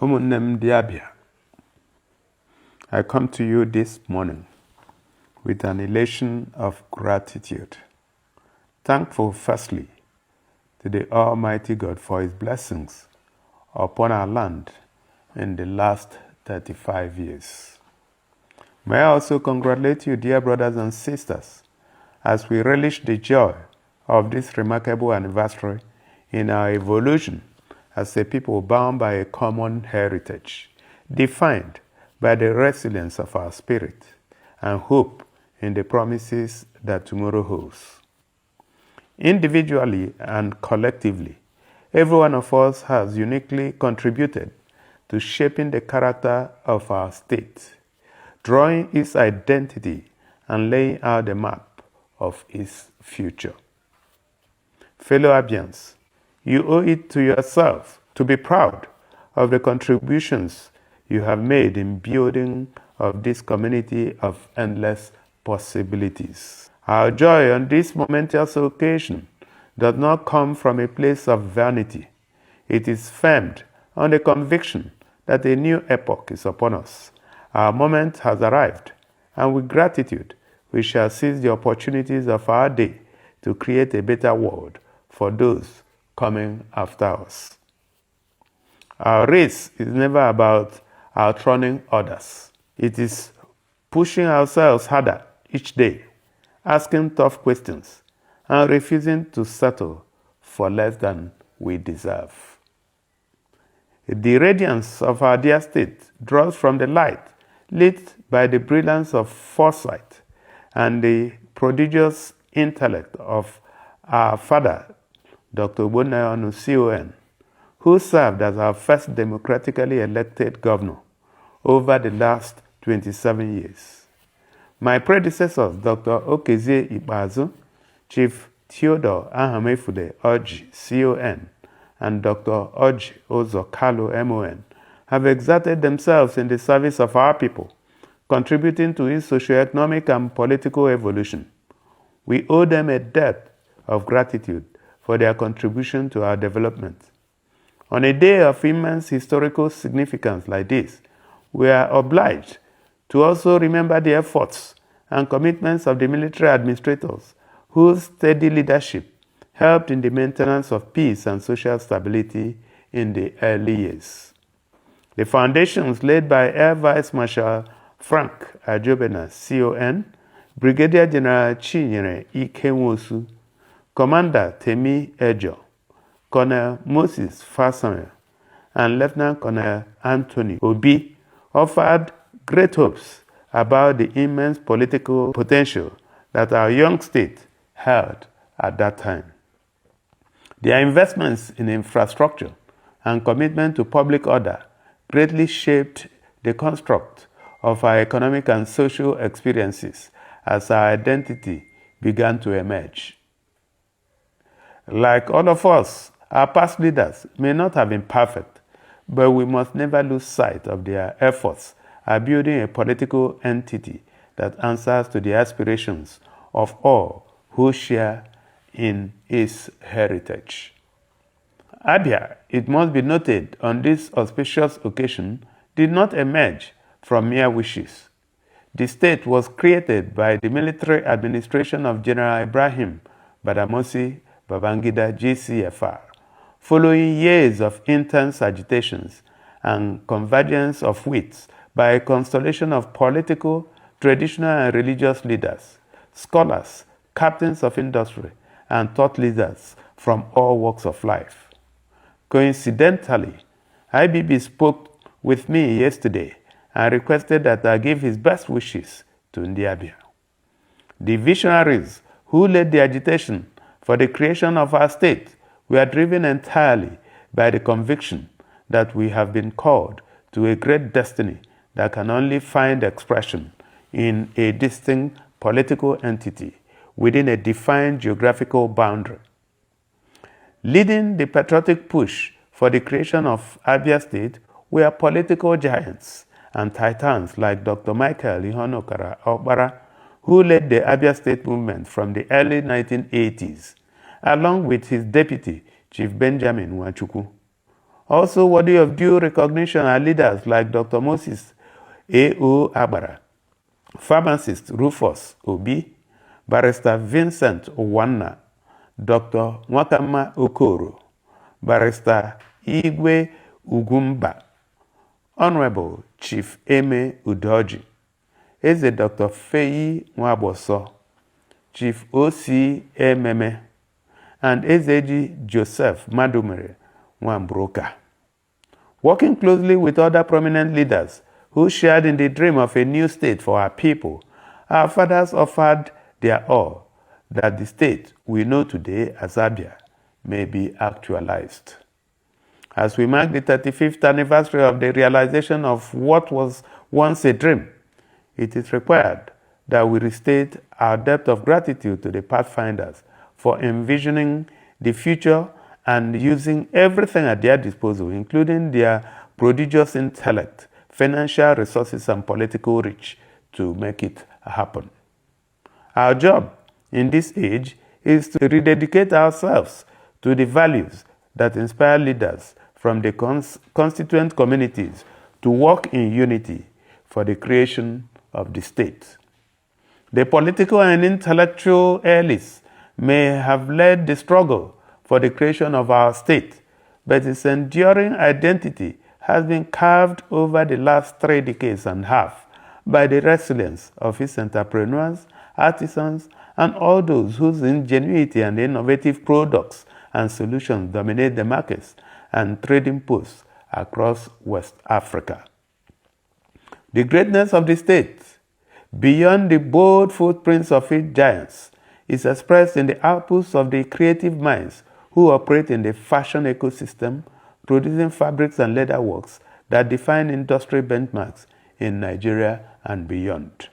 Ụmụnne di Abia, I come to you this morning with an elation of gratitude. Thankful firstly to the Almighty God for His blessings upon our land in the last 35 years. May I also congratulate you, dear brothers and sisters, as we relish the joy of this remarkable anniversary in our evolution as a people bound by a common heritage, defined by the resilience of our spirit and hope in the promises that tomorrow holds. Individually and collectively, every one of us has uniquely contributed to shaping the character of our state, drawing its identity and laying out the map of its future. Fellow Abians, you owe it to yourself to be proud of the contributions you have made in building of this community of endless possibilities. Our joy on this momentous occasion does not come from a place of vanity. It is firmed on the conviction that a new epoch is upon us. Our moment has arrived, and with gratitude, we shall seize the opportunities of our day to create a better world for those coming after us. Our race is never about outrunning others. It is pushing ourselves harder each day, asking tough questions, and refusing to settle for less than we deserve. The radiance of our dear state draws from the light lit by the brilliance of foresight and the prodigious intellect of our father, Dr. Ogbonnaya CON, who served as our first democratically elected governor over the last 27 years. My predecessors, Dr. Okezie Ikpeazu, Chief Theodore Ahamefude Oji CON, and Dr. Oji Ozokalo MON, have exerted themselves in the service of our people, contributing to its socio-economic and political evolution. We owe them a debt of gratitude for their contribution to our development. On a day of immense historical significance like this, we are obliged to also remember the efforts and commitments of the military administrators whose steady leadership helped in the maintenance of peace and social stability in the early years. The foundations laid by Air Vice Marshal Frank Ajobena, CON, Brigadier General Chinyere Ikenwosu, Commander Temi Ejo, Colonel Moses Fasonya, and Lieutenant Colonel Anthony Obi offered great hopes about the immense political potential that our young state held at that time. Their investments in infrastructure and commitment to public order greatly shaped the construct of our economic and social experiences as our identity began to emerge. Like all of us, our past leaders may not have been perfect, but we must never lose sight of their efforts at building a political entity that answers to the aspirations of all who share in its heritage. Abia, it must be noted, on this auspicious occasion, did not emerge from mere wishes. The state was created by the military administration of General Ibrahim Badamasi Babangida GCFR, following years of intense agitations and convergence of wits by a constellation of political, traditional and religious leaders, scholars, captains of industry, and thought leaders from all walks of life. Coincidentally, IBB spoke with me yesterday and requested that I give his best wishes to Abia. The visionaries who led the agitation for the creation of our state were driven entirely by the conviction that we have been called to a great destiny that can only find expression in a distinct political entity within a defined geographical boundary. Leading the patriotic push for the creation of Abia State were political giants and titans like Dr. Michael Ihonokara Okpara, who led the Abia State movement from the early 1980s, along with his deputy, Chief Benjamin Nwachukwu. Also worthy of due recognition are leaders like Dr. Moses A.O. Agbara, pharmacist Rufus Obi, Barrister Vincent Owanna, Dr. Nwakama Okoro, Barrister Igwe Ugumba, Honorable Chief Eme Udoji, Eze Dr. Feyi Nwaboso, Chief O.C. Ememe, and Ezeji Joseph Madumere Nwambroka. Working closely with other prominent leaders who shared in the dream of a new state for our people, our fathers offered their all that the state we know today as Abia may be actualized. As we mark the 35th anniversary of the realization of what was once a dream, it is required that we restate our debt of gratitude to the pathfinders for envisioning the future and using everything at their disposal, including their prodigious intellect, financial resources, and political reach, to make it happen. Our job in this age is to rededicate ourselves to the values that inspire leaders from the constituent communities to work in unity for the creation of the state. The political and intellectual elites may have led the struggle for the creation of our state, but its enduring identity has been carved over the last 3 decades and a half by the resilience of its entrepreneurs, artisans, and all those whose ingenuity and innovative products and solutions dominate the markets and trading posts across West Africa. The greatness of the state, beyond the bold footprints of its giants, is expressed in the outputs of the creative minds who operate in the fashion ecosystem, producing fabrics and leather works that define industry benchmarks in Nigeria and beyond.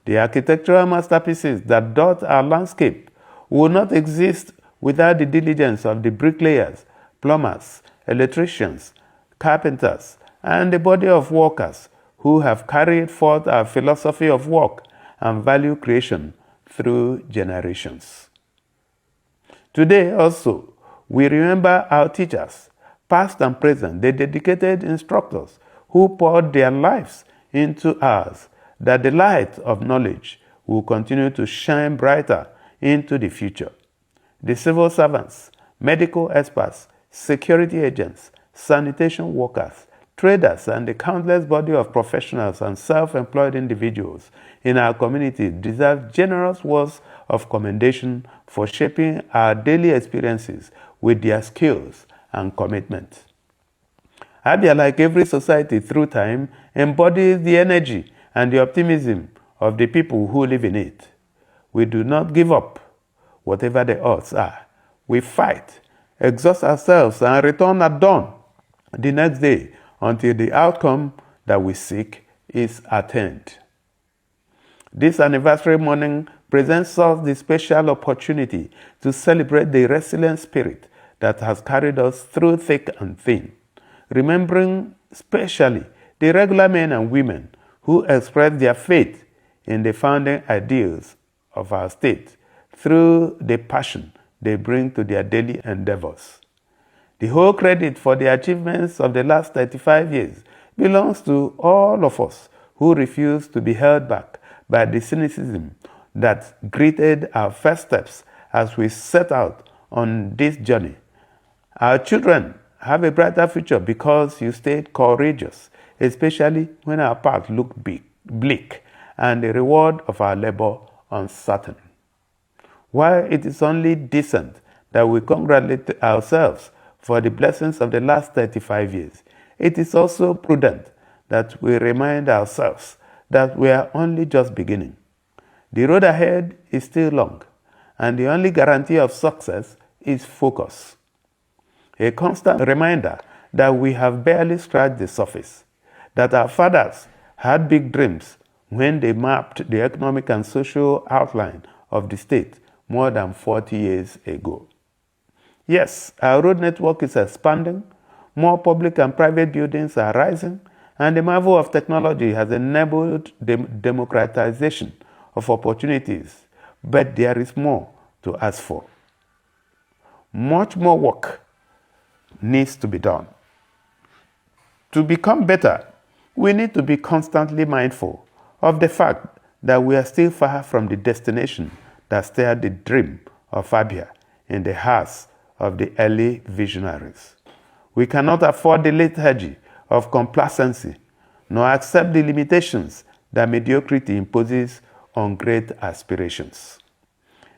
The architectural masterpieces that dot our landscape will not exist without the diligence of the bricklayers, plumbers, electricians, carpenters, and the body of workers who have carried forth our philosophy of work and value creation through generations. Today also, we remember our teachers, past and present, the dedicated instructors who poured their lives into ours, that the light of knowledge will continue to shine brighter into the future. The civil servants, medical experts, security agents, sanitation workers, traders, and the countless body of professionals and self-employed individuals in our community deserve generous words of commendation for shaping our daily experiences with their skills and commitment. Abia, like every society through time, embodies the energy and the optimism of the people who live in it. We do not give up, whatever the odds are. We fight, exhaust ourselves, and return at dawn the next day until the outcome that we seek is attained. This anniversary morning presents us the special opportunity to celebrate the resilient spirit that has carried us through thick and thin, remembering especially the regular men and women who expressed their faith in the founding ideals of our state through the passion they bring to their daily endeavors. The whole credit for the achievements of the last 35 years belongs to all of us who refuse to be held back by the cynicism that greeted our first steps as we set out on this journey. Our children have a brighter future because you stayed courageous, especially when our path looked bleak and the reward of our labor uncertain. While it is only decent that we congratulate ourselves for the blessings of the last 35 years, it is also prudent that we remind ourselves that we are only just beginning. The road ahead is still long, and the only guarantee of success is focus. A constant reminder that we have barely scratched the surface, that our fathers had big dreams when they mapped the economic and social outline of the state more than 40 years ago. Yes, our road network is expanding, more public and private buildings are rising, and the marvel of technology has enabled the democratization of opportunities, but there is more to ask for. Much more work needs to be done. To become better, we need to be constantly mindful of the fact that we are still far from the destination that stirred the dream of Abia in the hearts of the early visionaries. We cannot afford the lethargy of complacency, nor accept the limitations that mediocrity imposes on great aspirations.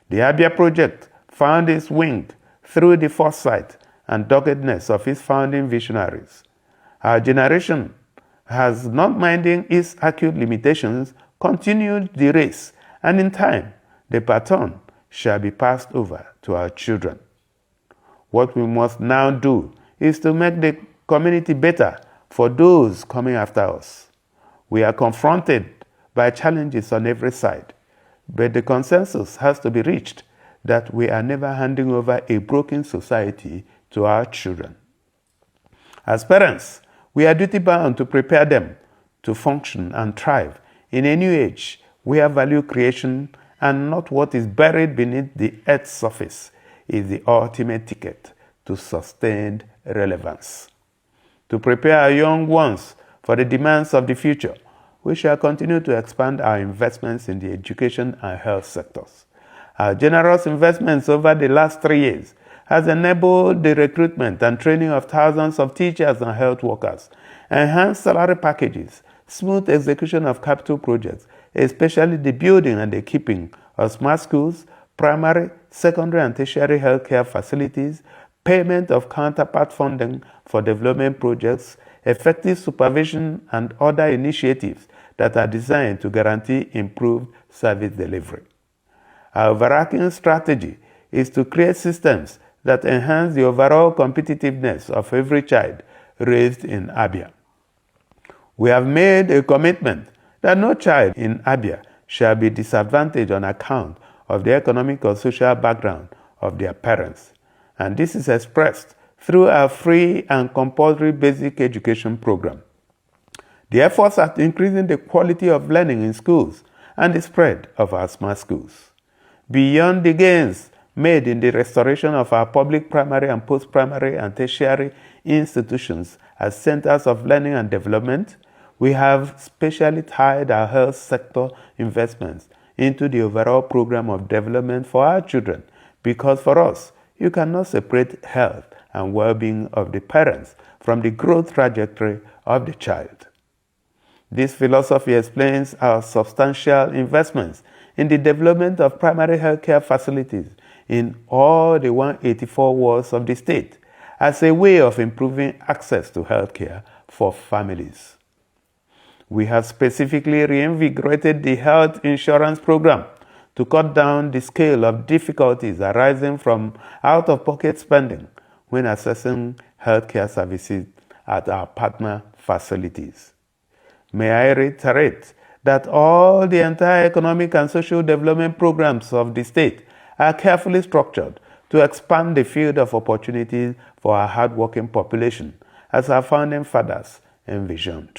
The Abia project found its wing through the foresight and doggedness of its founding visionaries. Our generation has, not minding its acute limitations, continued the race, and in time, the baton shall be passed over to our children. What we must now do is to make the community better for those coming after us. We are confronted by challenges on every side, but the consensus has to be reached that we are never handing over a broken society to our children. As parents, we are duty-bound to prepare them to function and thrive in a new age where value creation and not what is buried beneath the earth's surface is the ultimate ticket to sustained relevance. To prepare our young ones for the demands of the future, we shall continue to expand our investments in the education and health sectors. Our generous investments over the last 3 years has enabled the recruitment and training of thousands of teachers and health workers, enhanced salary packages, smooth execution of capital projects, especially the building and the keeping of smart schools, primary, secondary, and tertiary healthcare facilities, payment of counterpart funding for development projects, effective supervision, and other initiatives that are designed to guarantee improved service delivery. Our overarching strategy is to create systems that enhance the overall competitiveness of every child raised in Abia. We have made a commitment that no child in Abia shall be disadvantaged on account of the economic or social background of their parents, and this is expressed through our free and compulsory basic education program. The efforts at increasing the quality of learning in schools and the spread of our smart schools. Beyond the gains made in the restoration of our public primary and post-primary and tertiary institutions as centers of learning and development, we have specially tied our health sector investments into the overall program of development for our children, because for us, you cannot separate health and well-being of the parents from the growth trajectory of the child. This philosophy explains our substantial investments in the development of primary healthcare facilities in all the 184 wards of the state as a way of improving access to healthcare for families. We have specifically reinvigorated the health insurance program to cut down the scale of difficulties arising from out-of-pocket spending when accessing healthcare services at our partner facilities. May I reiterate that all the entire economic and social development programs of the state are carefully structured to expand the field of opportunities for our hardworking population, as our founding fathers envisioned.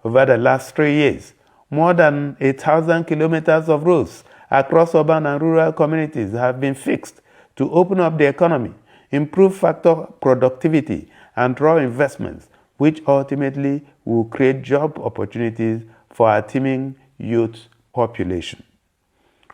Over the last 3 years, more than 1,000 kilometers of roads across urban and rural communities have been fixed to open up the economy, improve factor productivity, and draw investments, which ultimately will create job opportunities for our teeming youth population.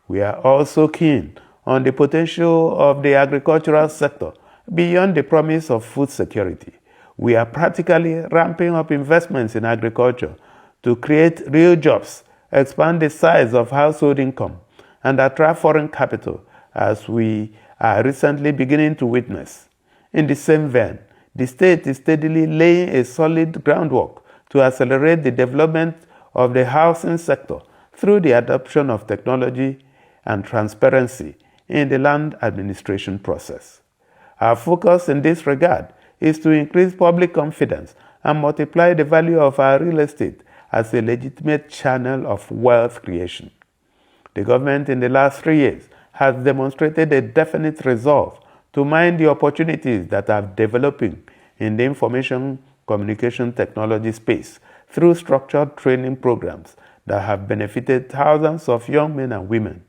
We are also keen on the potential of the agricultural sector beyond the promise of food security. We are practically ramping up investments in agriculture to create real jobs, expand the size of household income, and attract foreign capital, as we are recently beginning to witness. In the same vein, the state is steadily laying a solid groundwork to accelerate the development of the housing sector through the adoption of technology and transparency in the land administration process. Our focus in this regard is to increase public confidence and multiply the value of our real estate as a legitimate channel of wealth creation. The government in the last 3 years has demonstrated a definite resolve to mine the opportunities that are developing in the information communication technology space through structured training programs that have benefited thousands of young men and women.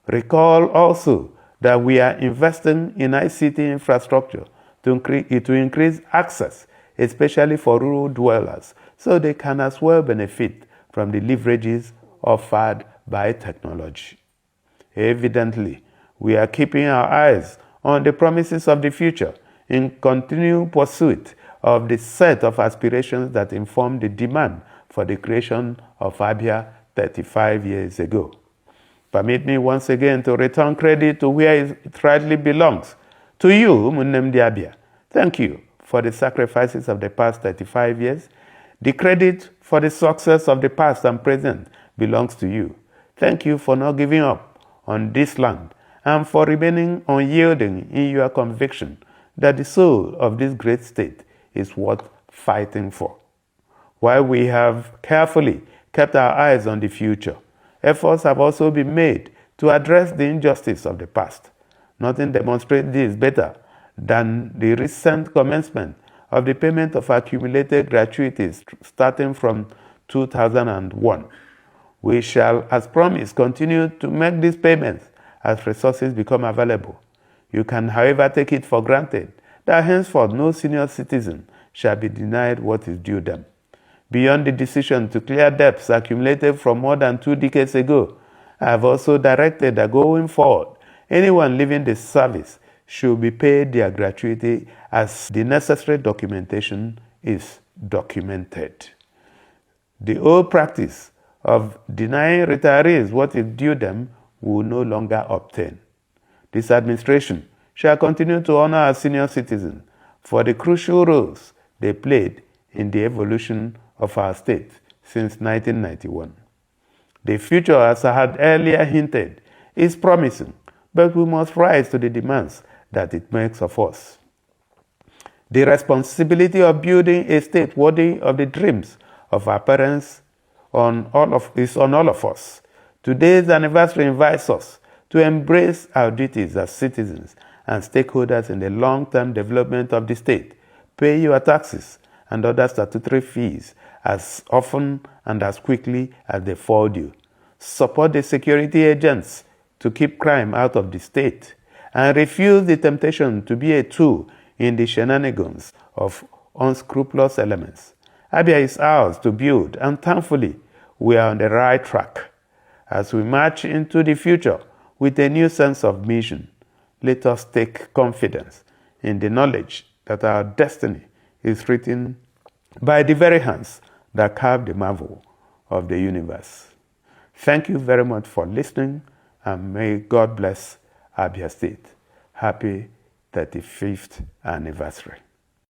Recall also that we are investing in ICT infrastructure to increase access especially for rural dwellers, so they can as well benefit from the leverages offered by technology. Evidently, we are keeping our eyes on the promises of the future in continued pursuit of the set of aspirations that informed the demand for the creation of Abia 35 years ago. Permit me once again to return credit to where it rightly belongs. To you, Munnemdi Abia, thank you for the sacrifices of the past 35 years. The credit for the success of the past and present belongs to you. Thank you for not giving up on this land and for remaining unyielding in your conviction that the soul of this great state is worth fighting for. While we have carefully kept our eyes on the future, efforts have also been made to address the injustice of the past. Nothing demonstrates this better than the recent commencement of the payment of accumulated gratuities starting from 2001. We shall, as promised, continue to make these payments as resources become available. You can, however, take it for granted that henceforth no senior citizen shall be denied what is due them. Beyond the decision to clear debts accumulated from more than 2 decades ago, I have also directed that going forward, anyone leaving the service should be paid their gratuity as the necessary documentation is documented. The old practice of denying retirees what is due them will no longer obtain. This administration shall continue to honor our senior citizens for the crucial roles they played in the evolution of our state since 1991. The future, as I had earlier hinted, is promising, but we must rise to the demands that it makes of us. The responsibility of building a state worthy of the dreams of our parents is on all of us. Today's anniversary invites us to embrace our duties as citizens and stakeholders in the long-term development of the state. Pay your taxes and other statutory fees as often and as quickly as they fall due. Support the security agents to keep crime out of the state and refuse the temptation to be a tool in the shenanigans of unscrupulous elements. Abia is ours to build, and thankfully, we are on the right track. As we march into the future with a new sense of mission, let us take confidence in the knowledge that our destiny is written by the very hands that carved the marvel of the universe. Thank you very much for listening, and may God bless Abia State. Happy 35th anniversary.